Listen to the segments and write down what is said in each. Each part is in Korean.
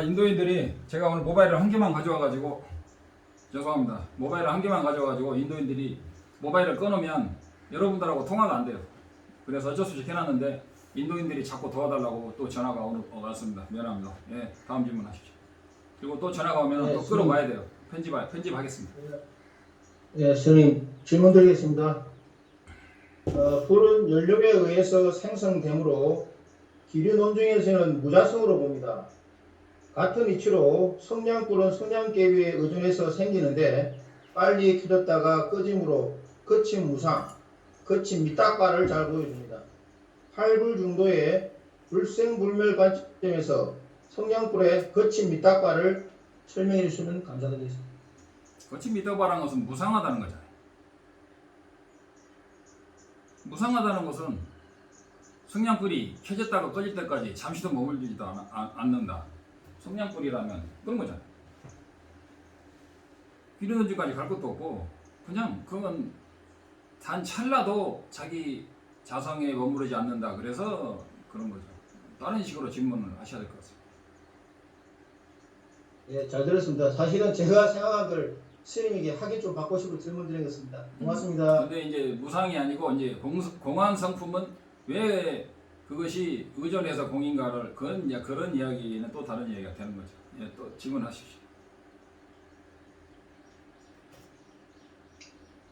인도인들이 제가 오늘 모바일을 한 개만 가져와가지고 죄송합니다. 모바일을 한 개만 가져와가지고 인도인들이 모바일을 끊으면 여러분들하고 통화가 안 돼요. 그래서 어쩔 수 없이 해놨는데 인도인들이 자꾸 도와달라고 또 전화가 오늘 왔습니다. 미안합니다. 예, 다음 질문하십시오. 그리고 또 전화가 오면 또 끌어와야 돼요. 편집하겠습니다. 예, 스님 질문 드리겠습니다. 불은 연료에 의해서 생성되므로 기류 논중에서는 무자성으로 봅니다. 같은 이치로 성냥불은 성냥개비에 의존해서 생기는데 빨리 켜졌다가 꺼짐으로 거친 무상, 거친 미딱발을 잘 보여줍니다. 팔불 중도의 불생불멸 관점에서 성냥불의 거친 미딱발을 설명해 주시면 감사드리겠습니다. 거친 미터바라는 것은 무상하다는 거잖아요. 무상하다는 것은 성냥불이 켜졌다가 꺼질 때까지 잠시도 머물지도 않는다. 성냥불이라면 그런 거잖아요. 기류논지까지 갈 것도 없고 그냥 그건 단 찰나도 자기 자성에 머무르지 않는다. 그래서 그런 거죠. 다른 식으로 질문을 하셔야 될 것 같습니다. 예, 잘 들었습니다. 사실은 제가 생각한 걸 스님에게 확인 좀 받고 싶어 질문 드리겠습니다. 고맙습니다. 근데 이제 무상이 아니고 이제 공한 성품은 왜 그것이 의존해서 공인가를 그런 이야기는 또 다른 이야기가 되는 거죠. 예, 또 질문하십시오.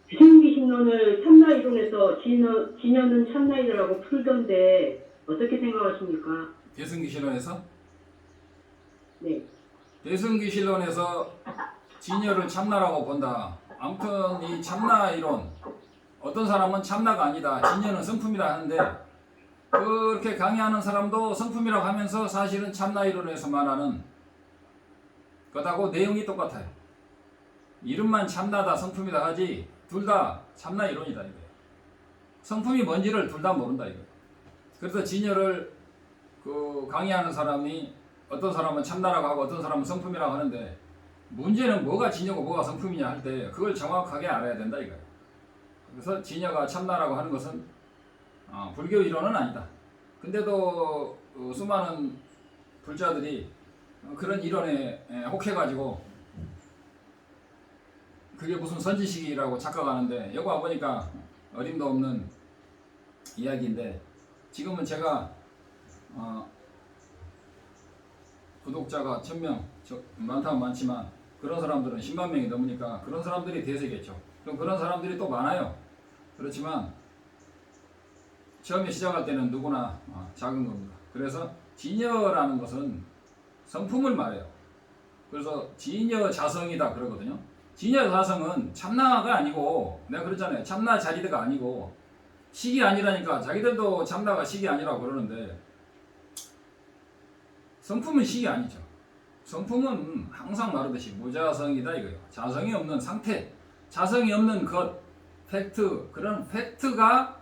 비생기신론을 참나 이론에서 진여는 참나이라고 풀던데 어떻게 생각하십니까? 대승기실론에서? 네. 대승기실론에서 진여를 참나라고 본다. 아무튼 이 참나 이론 어떤 사람은 참나가 아니다. 진여는 성품이다 하는데 그렇게 강의하는 사람도 성품이라고 하면서 사실은 참나 이론에서 말하는 그것하고 내용이 똑같아요. 이름만 참나다 성품이다 하지 둘 다 참나 이론이다 이거예요. 성품이 뭔지를 둘 다 모른다 이거예요. 그래서 진여를 강의하는 사람이 어떤 사람은 참나라고 하고 어떤 사람은 성품이라고 하는데 문제는 뭐가 진여고 뭐가 성품이냐 할 때 그걸 정확하게 알아야 된다 이거예요. 그래서 진여가 참나라고 하는 것은 불교 이론은 아니다. 근데도 수많은 불자들이 그런 이론에 혹해가지고 그게 무슨 선지식이라고 착각하는데 여기 와보니까 어림도 없는 이야기인데 지금은 제가 구독자가 1000명 많다면 많지만 그런 사람들은 10만 명이 넘으니까 그런 사람들이 대세겠죠. 그럼 그런 사람들이 또 많아요. 그렇지만 처음에 시작할 때는 누구나 작은 겁니다. 그래서 진여라는 것은 성품을 말해요. 그래서 진여 자성이다 그러거든요. 진여 자성은 참나가 아니고 내가 그랬잖아요. 참나 자리대가 아니고 식이 아니라니까 자기들도 참나가 식이 아니라고 그러는데 성품은 식이 아니죠. 성품은 항상 말하듯이 무자성이다 이거예요. 자성이 없는 상태, 자성이 없는 것, 팩트, 그런 팩트가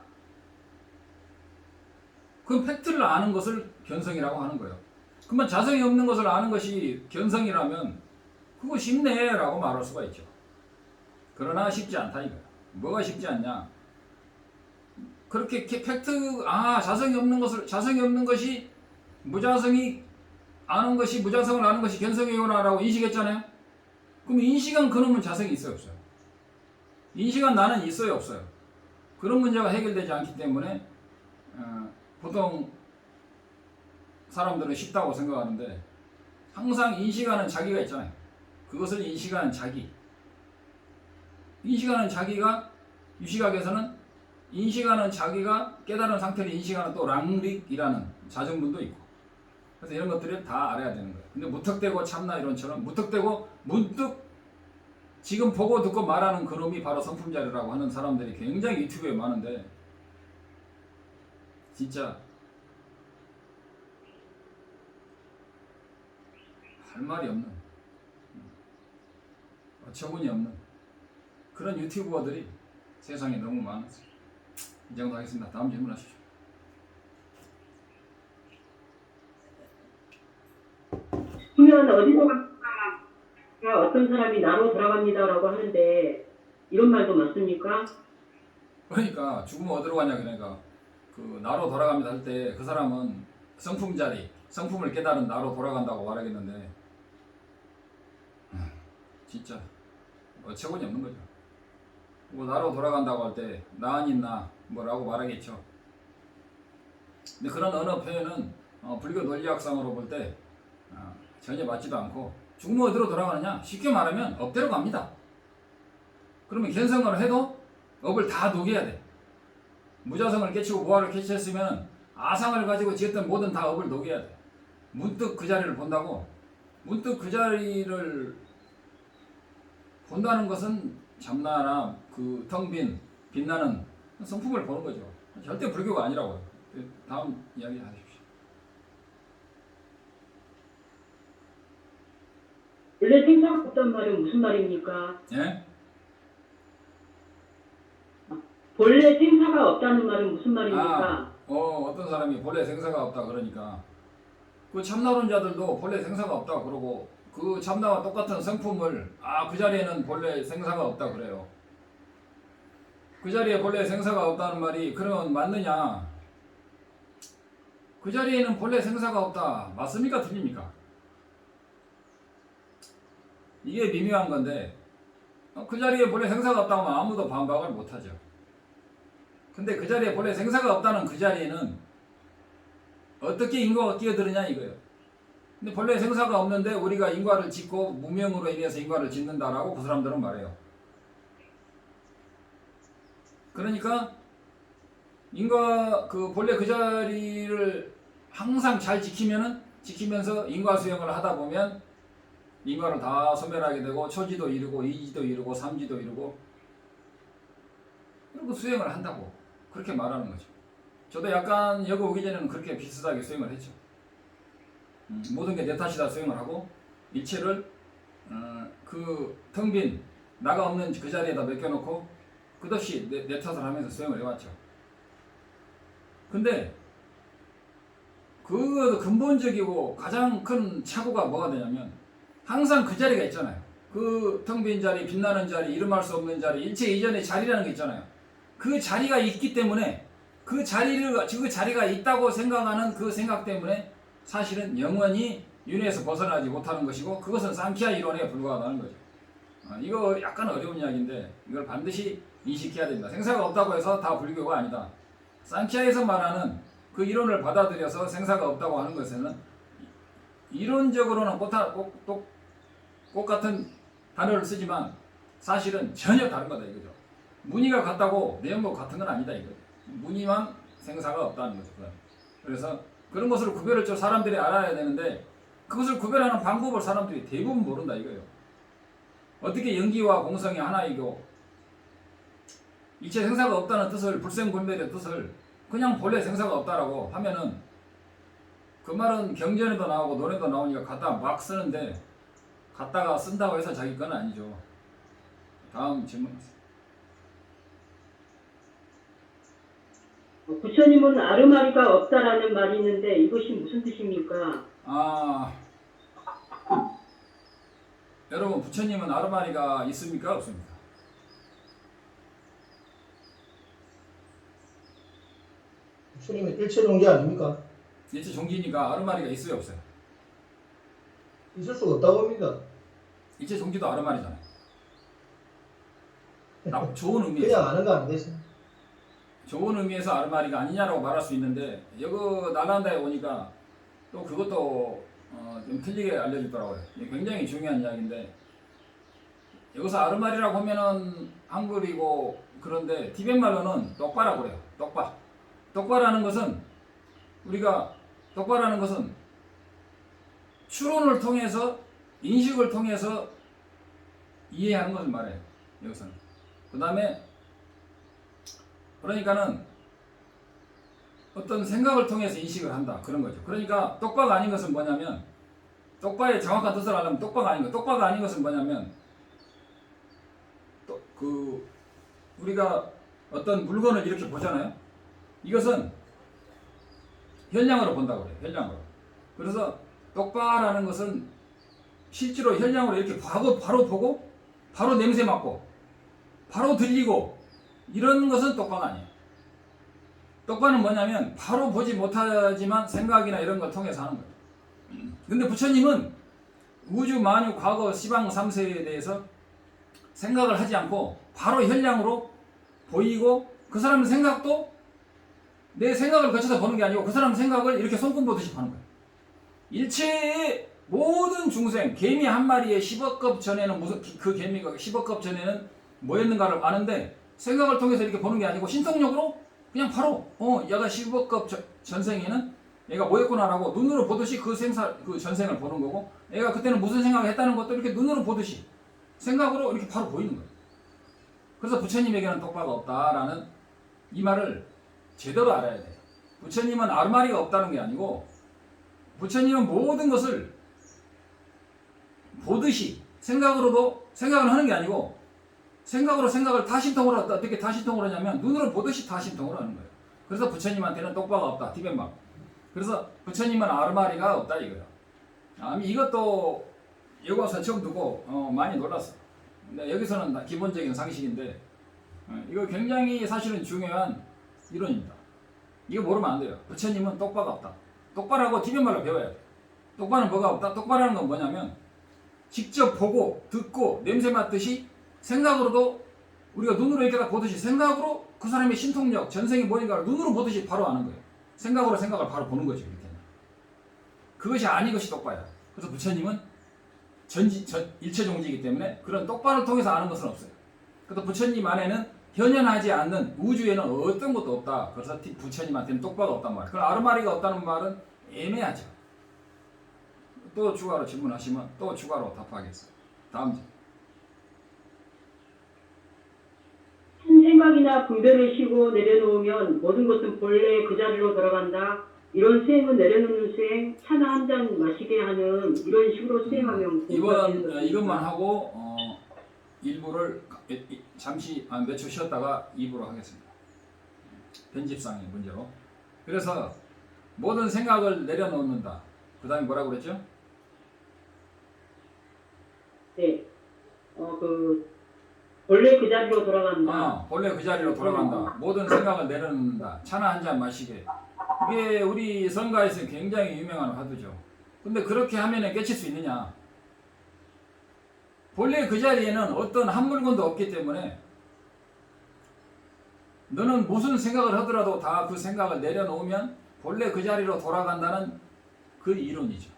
그 팩트를 아는 것을 견성이라고 하는 거예요. 그러면 자성이 없는 것을 아는 것이 견성이라면 그거 쉽네 라고 말할 수가 있죠. 그러나 쉽지 않다 이거예요. 뭐가 쉽지 않냐? 그렇게 팩트, 자성이 없는 것이 무자성이 아는 것이 무자성을 아는 것이 견성이구나라고 인식했잖아요. 그럼 인식한 그놈은 자성이 있어요 없어요? 인식한 나는 있어요 없어요? 그런 문제가 해결되지 않기 때문에 보통 사람들은 쉽다고 생각하는데 항상 인식하는 자기가 있잖아요. 그것을 인식하는 자기. 인식하는 자기가 유식학에서는 인식하는 자기가 깨달은 상태를 인식하는 또 랑릭이라는 자정분도 있고 그래서 이런 것들을 다 알아야 되는 거예요. 근데 무턱대고 참나 이론처럼 무턱대고 문득 지금 보고 듣고 말하는 그놈이 바로 성품자리라고 하는 사람들이 굉장히 유튜브에 많은데 진짜 할 말이 없는 어처구니 없는 그런 유튜버들이 세상에 너무 많았어요. 이 정도 하겠습니다. 다음 질문하시죠. 그러면 어디서 어떤 사람이 나로 돌아갑니다라고 하는데 이런 말도 맞습니까? 그러니까 죽으면 어디로 가냐 그러니까 그 나로 돌아갑니다 할 때 그 사람은 성품 자리 성품을 깨달은 나로 돌아간다고 말하겠는데 진짜 어처구니 없는 거죠. 뭐 나로 돌아간다고 할 때 나 아닌 나 뭐라고 말하겠죠. 근데 그런 언어 표현은 불교 논리학상으로 볼 때 전혀 맞지도 않고 죽으면 어디로 돌아가느냐? 쉽게 말하면 업대로 갑니다. 그러면 견성을 해도 업을 다 녹여야 돼. 무자성을 깨치고 무아를 깨치했으면 아상을 가지고 지었던 모든 다 업을 녹여야 돼. 문득 그 자리를 본다고. 문득 그 자리를 본다는 것은 참나나 그 텅 빈 빛나는 성품을 보는 거죠. 절대 불교가 아니라고요. 다음 이야기 하십시오. 원래 생사가 없단 말은 무슨 말입니까? 예? 본래 생사가 없다는 말은 무슨 말입니까? 어떤 사람이 본래 생사가 없다 그러니까 그 참나론자들도 본래 생사가 없다 그러고 그 참나와 똑같은 성품을 그 자리에는 본래 생사가 없다 그래요. 그 자리에 본래 생사가 없다는 말이 그러면 맞느냐? 그 자리에는 본래 생사가 없다 맞습니까? 틀립니까? 이게 미묘한 건데 그 자리에 본래 생사가 없다고 하면 아무도 반박을 못하죠. 근데 그 자리에 본래 생사가 없다는 그 자리에는 어떻게 인과가 끼어드느냐 이거예요. 근데 본래 생사가 없는데 우리가 인과를 짓고 무명으로 인해서 인과를 짓는다라고 그 사람들은 말해요. 그러니까 인과 그 본래 그 자리를 항상 잘 지키면서 인과 수행을 하다 보면 인과를 다 소멸하게 되고 초지도 이루고 이지도 이루고 삼지도 이루고 그리고 수행을 한다고 그렇게 말하는 거죠. 저도 약간 여기 오기 전에는 그렇게 비슷하게 수행을 했죠. 모든 게 내 탓이다 수행을 하고 일체를 그 텅 빈 나가 없는 그 자리에다 맡겨놓고 끝없이 내 탓을 하면서 수행을 해왔죠. 근데 그 근본적이고 가장 큰 착오가 뭐가 되냐면 항상 그 자리가 있잖아요. 그 텅 빈 자리, 빛나는 자리, 이름할 수 없는 자리, 일체 이전의 자리라는 게 있잖아요. 그 자리가 있기 때문에 그 자리가 있다고 생각하는 그 생각 때문에 사실은 영원히 윤회에서 벗어나지 못하는 것이고 그것은 상키아 이론에 불과하다는 거죠. 이거 약간 어려운 이야기인데 이걸 반드시 인식해야 됩니다. 생사가 없다고 해서 다 불교가 아니다. 상키아에서 말하는 그 이론을 받아들여서 생사가 없다고 하는 것에는 이론적으로는 똑같은 단어를 쓰지만 사실은 전혀 다른 거다 이거죠. 무늬가 같다고 내용도 같은 건 아니다 이거죠. 무늬만 생사가 없다는 거죠. 그래서 그런 것을 구별을 좀 사람들이 알아야 되는데 그것을 구별하는 방법을 사람들이 대부분 모른다 이거예요. 어떻게 연기와 공성이 하나이고 일체 생사가 없다는 뜻을 불생불멸의 뜻을 그냥 본래 생사가 없다라고 하면은 그 말은 경전에도 나오고 논에도 나오니까 갖다 막 쓰는데 갖다가 쓴다고 해서 자기 건 아니죠. 다음 질문. 부처님은 아르마리가 없다라는 말이 있는데 이것이 무슨 뜻입니까? 여러분 부처님은 아르마리가 있습니까? 없습니까? 부처님은 일체 종지 아닙니까? 일체 종지니까 아르마리가 있어요 없어요? 있을 수가 없다고 봅니다. 일체 종지도 아르마리잖아요. 좋은 의미에서. 그냥 아는 거 아니겠어요? 좋은 의미에서 아르마리가 아니냐라고 말할 수 있는데 여기 나란다에 오니까 또 그것도 좀 틀리게 알려주더라고요. 이게 굉장히 중요한 이야기인데 여기서 아르마리라고 하면은 한글이고 그런데 티벳 말로는 똑바라고 그래요. 똑바. 똑바라는 것은 똑바라는 것은 추론을 통해서 인식을 통해서 이해하는 것을 말해요. 여기서는. 그 다음에 그러니까는 어떤 생각을 통해서 인식을 한다 그런 거죠. 그러니까 똑바가 아닌 것은 뭐냐면 똑바의 정확한 뜻을 알려면 똑바가 아닌 것. 똑바가 아닌 것은 뭐냐면 우리가 어떤 물건을 이렇게 보잖아요. 이것은 현량으로 본다고 그래요. 현량으로. 그래서 똑바라는 것은 실제로 현량으로 이렇게 바로 보고 바로 냄새 맡고 바로 들리고 이런 것은 똑바가 아니에요. 똑바는 뭐냐면 바로 보지 못하지만 생각이나 이런 걸 통해서 하는 거예요. 근데 부처님은 우주 만유 과거 시방 3세에 대해서 생각을 하지 않고 바로 현량으로 보이고 그 사람 생각도 내 생각을 거쳐서 보는 게 아니고 그 사람 생각을 이렇게 손금 보듯이 보는 거예요. 일체의 모든 중생, 개미 한 마리에 10억 급 전에는 무슨 그 개미가 10억 급 전에는 뭐였는가를 아는데 생각을 통해서 이렇게 보는 게 아니고 신통력으로 그냥 바로 얘가 10억 급 전생에는 얘가 뭐였구나라고 눈으로 보듯이 그 전생을 보는 거고 얘가 그때는 무슨 생각을 했다는 것도 이렇게 눈으로 보듯이 생각으로 이렇게 바로 보이는 거예요. 그래서 부처님에게는 똑바가 없다라는 이 말을 제대로 알아야 돼요. 부처님은 아르마리가 없다는 게 아니고 부처님은 모든 것을 보듯이 생각으로도 생각을 하는 게 아니고 생각으로 생각을 다신통으로 어떻게 다신통으로 하냐면 눈으로 보듯이 다신통으로 하는 거예요. 그래서 부처님한테는 똑바가 없다. 티벳말. 그래서 부처님은 아르마리가 없다 이거예요. 이것도 여기 와서 처음 듣고 많이 놀랐어. 근데 여기서는 기본적인 상식인데 이거 굉장히 사실은 중요한 이론입니다. 이거 모르면 안 돼요. 부처님은 똑바가 없다. 똑바라고 티벳말로 배워야 돼. 똑바는 뭐가 없다? 똑바라는 건 뭐냐면 직접 보고 듣고 냄새 맡듯이 생각으로도 우리가 눈으로 이렇게 다 보듯이 생각으로 그 사람의 신통력, 전생이 뭐인가를 눈으로 보듯이 바로 아는 거예요. 생각으로 생각을 바로 보는 거죠. 이렇게. 그것이 아닌 것이 똑바야. 그래서 부처님은 일체종지이기 때문에 그런 똑바를 통해서 아는 것은 없어요. 그래서 부처님 안에는 현현하지 않는 우주에는 어떤 것도 없다. 그래서 부처님한테는 똑바가 없단 말이에요. 그럼 아르마리가 없다는 말은 애매하죠. 또 추가로 질문하시면 또 추가로 답하겠습니다. 다음 주. 한 생각이나 분별을 쉬고 내려놓으면 모든 것은 본래 그 자리로 돌아간다. 이런 수행은 내려놓는 수행, 차나 한 잔 마시게 하는 이런 식으로 수행하면 이것만 하고 일부를 잠시 몇 초 쉬었다가 2부로 하겠습니다. 편집상의 문제로. 그래서 모든 생각을 내려놓는다. 그 다음에 뭐라고 그랬죠? 네. 본래 그 자리로 돌아간다. 본래 그 자리로 돌아간다. 모든 생각을 내려놓는다. 차나 한 잔 마시게. 이게 우리 성가에서 굉장히 유명한 화두죠. 근데 그렇게 하면 깨칠 수 있느냐? 본래 그 자리에는 어떤 한 물건도 없기 때문에 너는 무슨 생각을 하더라도 다 그 생각을 내려놓으면 본래 그 자리로 돌아간다는 그 이론이죠.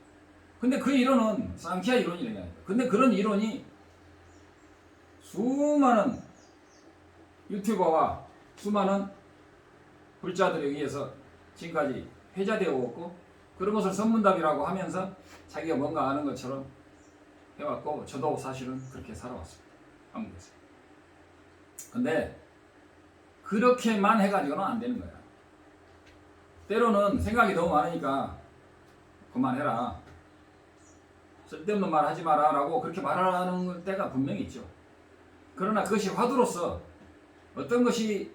근데 그 이론은 상키아 이론이라는 거예요. 근데 그런 이론이 수많은 유튜버와 수많은 불자들에 의해서 지금까지 회자되어 왔고 그런 것을 선문답이라고 하면서 자기가 뭔가 아는 것처럼 해왔고 저도 사실은 그렇게 살아왔습니다. 한국에서. 근데 그렇게만 해가지고는 안 되는 거야. 때로는 생각이 너무 많으니까 그만해라. 쓸데없는 말 하지 마라 라고 그렇게 말하는 때가 분명히 있죠. 그러나 그것이 화두로서 어떤 것이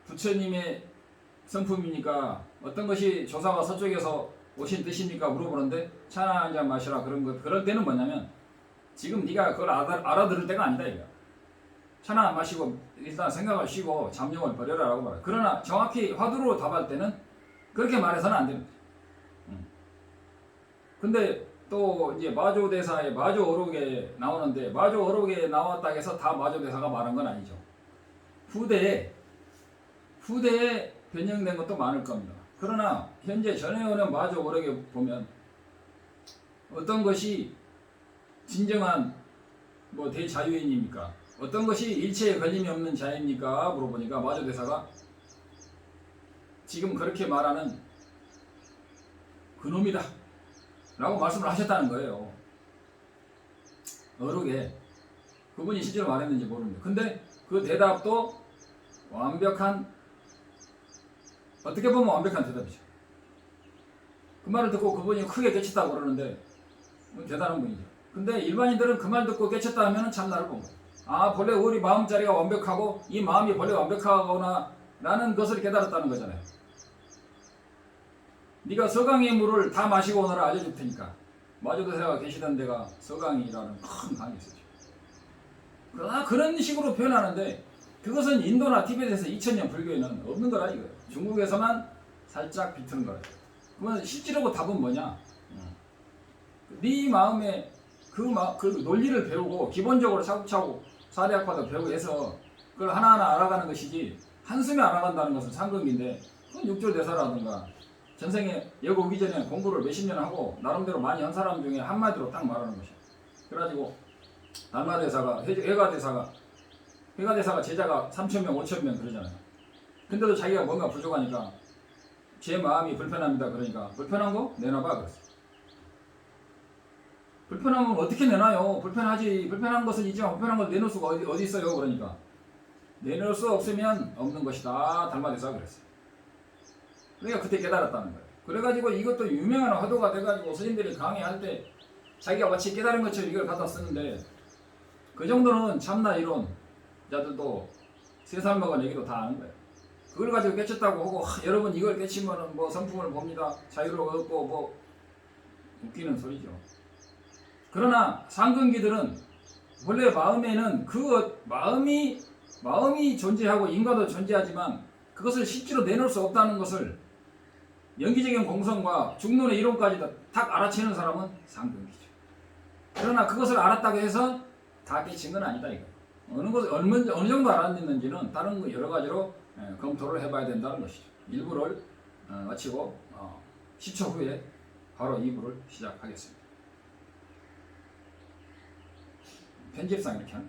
부처님의 성품입니까? 어떤 것이 조사가 서쪽에서 오신 뜻입니까? 물어보는데 차나 한 잔 마시라 그럴 때는 뭐냐면 지금 네가 그걸 알아들을 때가 아니다 이거야. 차나 마시고 일단 생각을 쉬고 잠룡을 버려라 라고 말해. 그러나 정확히 화두로 답할 때는 그렇게 말해서는 안 됩니다. 근데 또 이제 마조대사의 마조어록에 나오는데 마조어록에 나왔다 해서 다 마조대사가 말한 건 아니죠. 후대에 변형된 것도 많을 겁니다. 그러나 현재 전해오는 마조어록에 보면 어떤 것이 진정한 대자유인입니까? 어떤 것이 일체에 걸림이 없는 자입니까? 물어보니까 마조대사가 지금 그렇게 말하는 그놈이다 라고 말씀을 하셨다는 거예요. 어록에 그분이 실제로 말했는지 모릅니다. 근데 그 대답도 어떻게 보면 완벽한 대답이죠. 그 말을 듣고 그분이 크게 깨쳤다고 그러는데 대단한 분이죠. 근데 일반인들은 그 말 듣고 깨쳤다 하면 참나를 본 거예요. 본래 우리 마음자리가 완벽하고 이 마음이 본래 완벽하거나 라는 것을 깨달았다는 거잖아요. 네가 서강의 물을 다 마시고 오너라 알려줄 테니까. 마조대사가 계시던 데가 서강이라는 큰 강이 있었죠. 그러나 그런 식으로 표현하는데 그것은 인도나 티벳에서 2000년 불교에는 없는 거라 이거예요. 중국에서만 살짝 비트는 거라. 그러면 실제로 답은 뭐냐? 네 마음에 그 논리를 배우고 기본적으로 차곡차곡 사대학파도 배우고 해서 그걸 하나하나 알아가는 것이지 한숨에 알아간다는 것은 상극인데 그건 육조대사라든가 전생에 여기 오기 전에 공부를 몇십 년 하고 나름대로 많이 한 사람 중에 한마디로 딱 말하는 것이야. 그래가지고 달마대사가 회가대사가 제자가 3,000명 5,000명 그러잖아요. 근데도 자기가 뭔가 부족하니까 제 마음이 불편합니다. 그러니까 불편한 거 내놔봐 그랬어. 불편한 건 어떻게 내놔요? 불편하지. 불편한 것은 있지만 불편한 걸 내놓을 수가 어디 있어요? 그러니까 내놓을 수 없으면 없는 것이다. 달마대사가 그랬어요. 그러니까 그때 깨달았다는 거예요. 그래가지고 이것도 유명한 화두가 돼가지고 스님들이 강의할 때 자기가 마치 깨달은 것처럼 이걸 갖다 쓰는데 그 정도는 참나 이론자들도 3살 먹은 애기도 다 아는 거예요. 그걸 가지고 깨쳤다고 하고 여러분 이걸 깨치면은 뭐 성품을 봅니다. 자유를 얻고 뭐 웃기는 소리죠. 그러나 상근기들은 원래 마음에는 그 마음이 존재하고 인과도 존재하지만 그것을 실제로 내놓을 수 없다는 것을 연기적인 공성과 중론의 이론까지 딱 알아채는 사람은 상근기죠. 그러나 그것을 알았다고 해서 다 깨친 건 아니다 이거. 어느 정도 알았는지는 다른 거 여러 가지로 검토를 해봐야 된다는 것이죠. 1부를 마치고 10초 후에 바로 2부를 시작하겠습니다. 편집상 이렇게 하는